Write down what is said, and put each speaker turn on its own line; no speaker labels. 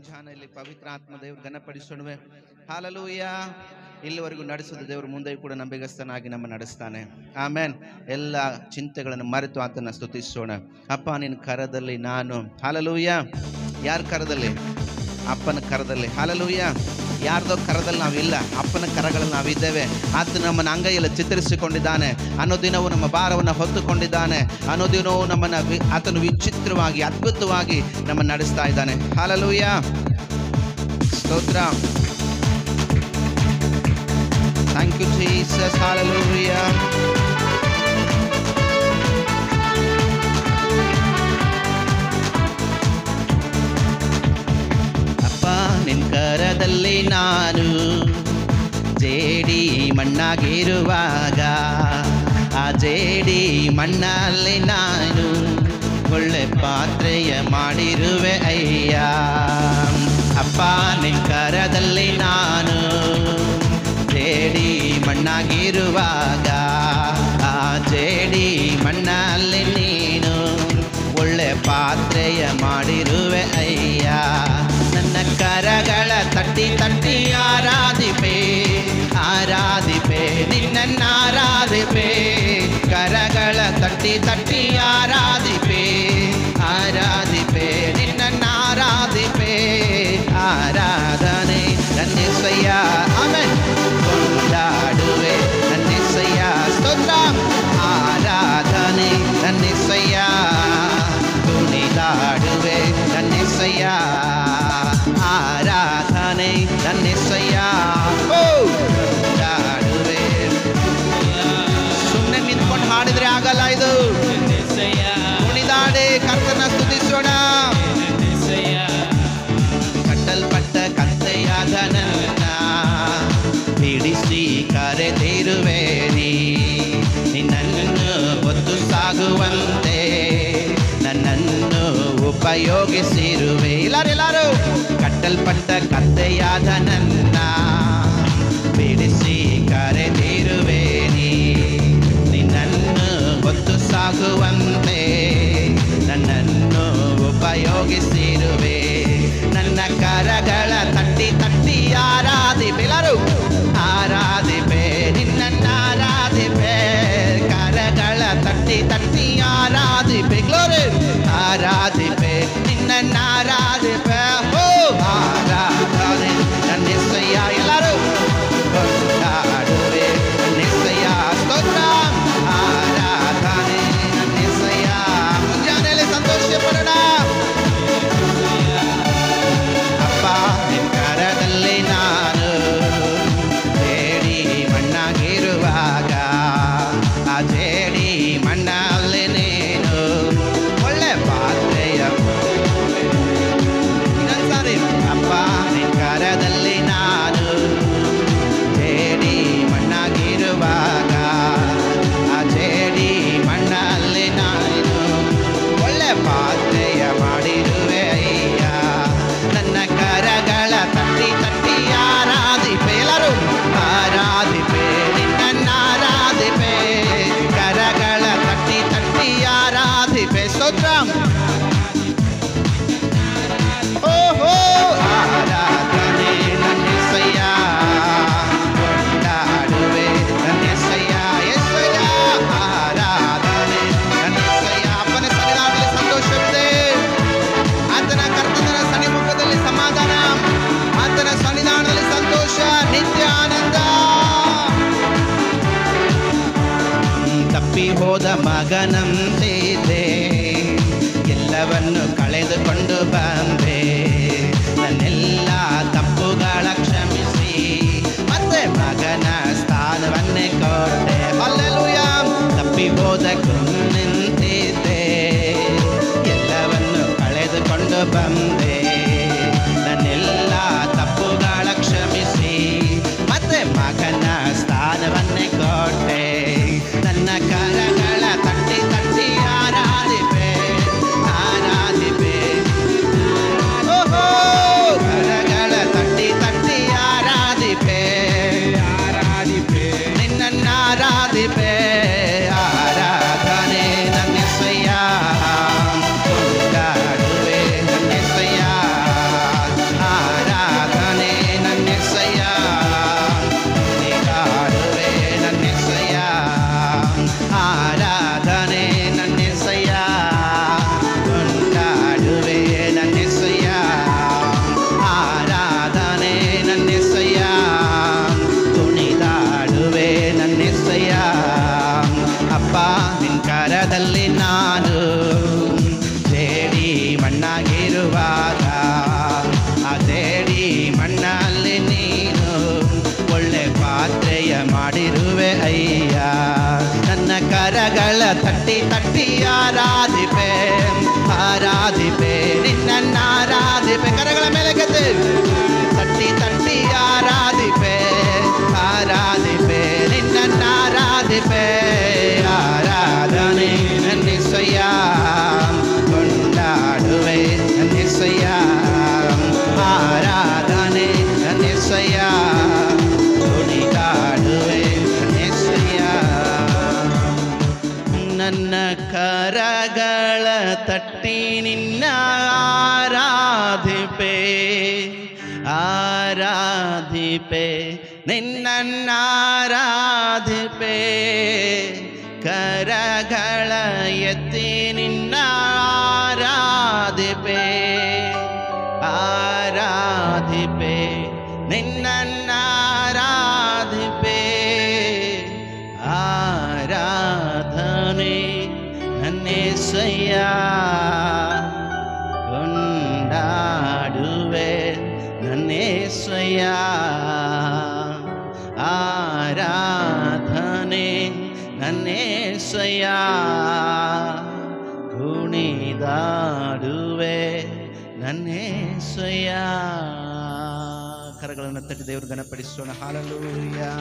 ಮುಂಜಾನೆಯಲ್ಲಿ ಪವಿತ್ರ ಆತ್ಮ ದೇವರು ಘನಪಡಿಸೋಣವೆ. ಹಾಲೆಲೂಯಾ. ಇಲ್ಲಿವರೆಗೂ ನಡೆಸಿದ ದೇವರು ಮುಂದೆ ಕೂಡ ನಂಬಿಗಸ್ತನಾಗಿ ನಮ್ಮ ನಡೆಸ್ತಾನೆ. ಆಮೇನ್. ಎಲ್ಲ ಚಿಂತೆಗಳನ್ನು ಮರೆತು ಆತನ ಸ್ತುತಿಸೋಣ. ಅಪ್ಪ ನಿನ್ನ ಕರದಲ್ಲಿ ನಾನು. ಹಾಲೆಲೂಯಾ. ಯಾರ ಕರದಲ್ಲಿ? ಅಪ್ಪನ ಕರದಲ್ಲಿ. ಹಾಲೆಲೂಯಾ. ಯಾರ್ದೋ ಕರದಲ್ಲಿ ನಾವಿಲ್ಲ, ಅಪ್ಪನ ಕರಗಳಲ್ಲಿ ನಾವಿದ್ದೇವೆ. ಆತ ನಮ್ಮನ್ನು ಅಂಗೈಯಲ್ಲಿ ಚಿತ್ರಿಸಿಕೊಂಡಿದ್ದಾನೆ. ಅನುದಿನವೂ ನಮ್ಮ ಭಾರವನ್ನು ಹೊತ್ತುಕೊಂಡಿದ್ದಾನೆ. ಅನುದಿನವೂ ನಮ್ಮನ್ನು ಆತನು ವಿಚಿತ್ರವಾಗಿ ಅದ್ಭುತವಾಗಿ ನಮ್ಮನ್ನು ನಡೆಸ್ತಾ ಇದ್ದಾನೆ. ಹಾಲೆಲೂಯಾ. ಸ್ತೋತ್ರ. Thank you Jesus. ಹಾಲೆಲೂಯಾ. ನಿನ್ ಕರದಲ್ಲಿ ನಾನು ಜೇಡಿ ಮಣ್ಣಾಗಿರುವಾಗ, ಆ ಜೇಡಿ ಮಣ್ಣಲ್ಲಿ ನಾನು ಒಳ್ಳೆ ಪಾತ್ರೆಯ ಮಾಡಿರುವೆ ಅಯ್ಯ. ಅಪ್ಪ ನಿನ್ ಕರದಲ್ಲಿ ನಾನು ಜೇಡಿ ಮಣ್ಣಾಗಿರುವಾಗ, ಆ ಜೇಡಿ ಮಣ್ಣಲ್ಲಿ ನೀನು ಒಳ್ಳೆ ಪಾತ್ರೆಯ ಮಾಡಿರುವೆ ಅಯ್ಯ. ನನ್ನ ಕರಗಳ ತಟ್ಟಿ ತಟ್ಟಿ ಆರಾಧಿಪೆ, ಆರಾಧಿಪೆ ನಿನ್ನನ್ನು ಆರಾಧಿಪೆ. ಕರಗಳ ತಟ್ಟಿ ತಟ್ಟಿ ಆರಾಧಿಪೆ, ಆರಾಧಿಪೆ ನಿನ್ನನ್ನು ಆರಾಧಿಪೆ. ಆರಾಧನೆ ನನ್ನೆಸಯ್ಯ. ಆಮೆನ್. ಕೊಂಡಾಡುವೆ ನನ್ನೆಸಯ್ಯ. ಸ್ತೋತ್ರ. ಆರಾಧನೆ ನನ್ನೆಸಯ್ಯ. ಕುಣಿದಾಡುವೆ ನನ್ನೆಸಯ್ಯ. ಆರಾಧನೆ ನನ್ನೆಸಯ್ಯ. ಕೊಂಡಾಡುವೆ. ಸುಮ್ಮನೆ ನಿಂತ್ಕೊಂಡು ಹಾಡಿದ್ರೆ ಆಗಲ್ಲ ಇದು. ಕುಣಿದಾಡಿ ಕರ್ತನ ಸ್ತುತಿಸೋಣ. ಕಟ್ಟಲ್ಪಟ್ಟ ಕತ್ತೆಯಾದ ನನ್ನ ಬಿಡಿಸಿ ಕರೆದಿರುವೆ ನೀ. ನಿನ್ನನ್ನು ಹೊತ್ತು ಸಾಗುವಂತೆ ನನ್ನನ್ನು ಉಪಯೋಗಿಸಿರುವೆ. ಎಲ್ಲರೂ ಕಟ್ಟಲ್ಪಟ್ಟ ಕತ್ತೆಯಾದ ನನ್ನ ಬಿಡಿಸಿ ಕರೆದಿರುವೆ ನೀ. ನಿನ್ನನ್ನು ಹೊತ್ತು ಸಾಗುವಂತೆ ನನ್ನನ್ನು ಉಪಯೋಗಿಸಿರುವೆ. ನನ್ನ ಕರಗಳ ತಟ್ಟಿ ತಟ್ಟಿ ಆರಾಧಿಪೆ. ಎಲ್ಲರೂ ಆರಾಧಿಪೆ ನಿನ್ನನ್ನು ಆರಾಧಿಪೆ. ಕರಗಳ ತಟ್ಟಿ ತಟ್ಟಿ ಆರಾಧಿಪೆ. ಗ್ಲೋರಿ. ಆರಾಧಿಪೆ ನಿನ್ನನ್ನು ಆರಾಧಿಪೆ. ಓ ಆರಾಧನೆ ನನ್ನೆಸಯ್ಯ. ಎಲ್ಲರೂ ಕೊಂಡಾಡುವೆ ನನ್ನೆಸಯ್ಯ. ಸ್ತೋತ್ರ. ಆರಾಧನೆ ನನ್ನೆಸಯ್ಯ. ಮುಂಜಾನೆಯಲ್ಲಿ ಸಂತೋಷ ಪಡೋಣ. ಅಪ್ಪ ನಿನ್ನ ಕರದಲ್ಲಿ ನಾನು ಜೇಡಿ ಮಣ್ಣಾಗಿರುವಾಗ, ಆ ಜೇಡಿ ಮಣ್ಣಲ್ಲಿ ನೀನು ಒಳ್ಳೆ ಪಾತ್ರೆಯ. ಇನ್ನೊಂದ್ಸಾರಿ. ಅಪ್ಪ ನಿನ್ನ ಕರದಲ್ಲಿ ನಾನು ಜೇಡಿ ಮಣ್ಣಾಗಿರುವಾಗ, ಆ ಜೇಡಿ ಮಣ್ಣಲ್ಲಿ ನಾನು ಒಳ್ಳೆ ಪಾತ್ರೆಯ ಮಾಡಿರುವೆ ಅಯ್ಯ. ನನ್ನ ಕರಗಳ ತಟ್ಟಿ ತಟ್ಟಿ ಆರಾಧಿಪೆ. ಎಲ್ಲರೂ ಆರಾಧಿಪೆ ನಿನ್ನನ್ನು ಆರಾಧಿಪೆ. ಕರಗಳ ತಟ್ಟಿ ತಟ್ಟಿ ಆರಾಧಿಪೆ. ಸ್ತೋತ್ರ. ಓಹೋ ಆರಾಧನೆ ನನ್ನೆಸಯ್ಯ. ಕೊಂಡಾಡುವೆ ನನ್ನೆಸಯ್ಯ. ಎಸಯ್ಯ. ಆರಾಧನೆ ನನ್ನೆಸಯ್ಯ. ಅಪ್ಪನ ಸನ್ನಿಧಾನದಲ್ಲಿ ಸಂತೋಷವಿದೆ. ಆತನ ಕರ್ತನ ಸನ್ನಿಮುಖದಲ್ಲಿ ಸಮಾಧಾನ. ಆತನ ಸನ್ನಿಧಾನದಲ್ಲಿ ಸಂತೋಷ, ನಿತ್ಯ ಆನಂದ. ತಪ್ಪಿ ಹೋದ ಮಗನಂತಿದೆ, ಎಲ್ಲವನ್ನು ಕಳೆದುಕೊಂಡು ಬಂದೆ. ನನ್ನೆಲ್ಲ ತಪ್ಪುಗಳ ಕ್ಷಮಿಸಿ ಮತ್ತೆ ಮಗನ ಸ್ಥಾನವನ್ನೇ ಕೊಟ್ಟೆ. ಹಲ್ಲೆಲೂಯಾ. ತಪ್ಪಿ ಹೋದ ನಿಂತಿದ್ದೆ, ಎಲ್ಲವನ್ನು ಕಳೆದುಕೊಂಡು ಬಂದೆ. ನನ್ನೆಲ್ಲ ತಪ್ಪುಗಳ ಕ್ಷಮಿಸಿ ಮತ್ತೆ ಮಗನ ಸ್ಥಾನವನ್ನೇ ಕೊಟ್ಟೆ. ನನ್ನ ಕರಗಳ ತಟ್ಟಿ ತಟ್ಟಿ ಆರಾಧಿಪೆ, ಆರಾಧಿಪೆ. ಓಹೋ ಕರಗಳ ತಟ್ಟಿ ತಟ್ಟಿ ಆರಾಧಿಪೆ, ಆರಾಧಿಪೆ ನಿನ್ನನ್ನು ಆರಾಧಿಪೆ. ಆರಾಧನೆ ನನ್ನೆಸಯ್ಯ. ಕೊಂಡಾಡುವೆ ನನ್ನೆಸಯ್ಯ. ಇರುವಾಗ ಅದೇಡಿ ಮಣ್ಣಲ್ಲಿ ನೀನು ಒಳ್ಳೆ ಪಾತ್ರೆಯ ಮಾಡಿರುವೆ ಅಯ್ಯ. ನನ್ನ ಕರಗಳ ತಟ್ಟಿ ತಟ್ಟಿ ಆರಾಧಿಪೆ ಆರಾಧಿಪೆ ನಿನ್ನ ಆರಾಧಿಪೆ. ಕರಗಳ ಮೇಲೆ ಗೆದ್ದೆ ತಟ್ಟಿ ತಟ್ಟಿ ಆರಾಧಿಪೆ ಆರಾಧಿಪೆ ನಿನ್ನ ಆರಾಧಿಪೆ. ಆರಾಧನೆ ನನ್ನೆಸಯ್ಯ ಕೊಂಡಾಡುವೆ ನನ್ನೆಸಯ್ಯ. ಆರಾಧನೆ ನನ್ನೆಸಯ್ಯ ಕುಣಿದಾಡುವೆ ನನ್ನೆಸಯ್ಯ. ನನ್ನ ಕರಗಳ ತಟ್ಟಿ ನಿನ್ನ ಆರಾಧಿಪೆ ಆರಾಧಿಪೆ ನಿನ್ನ ಆರಾಧಿಪೆ. ಕರಗಳ ಎತ್ತಿ ನಿನ್ನ ಆರಾಧಿಪೆ ಆರಾಧಿಪೆ ನಿನ್ನ ಆರಾಧಿಪೆ. ಆರಾಧನೆ ನನ್ನೇಸಯ್ಯ ಕೊಂಡಾಡುವೆ ನನ್ನೇಸಯ್ಯ. ಆರಾಧನೆ ನನ್ನೇಸಯ್ಯ ಕುಣಿದಾಡುವೆ ನನ್ನೇಸಯ್ಯ. ಕರಗಳನ್ನು ತಟ್ಟಿ ದೇವರು ಗಣಪಡಿಸೋಣ. ಹಲ್ಲೆಲೂಯಾ.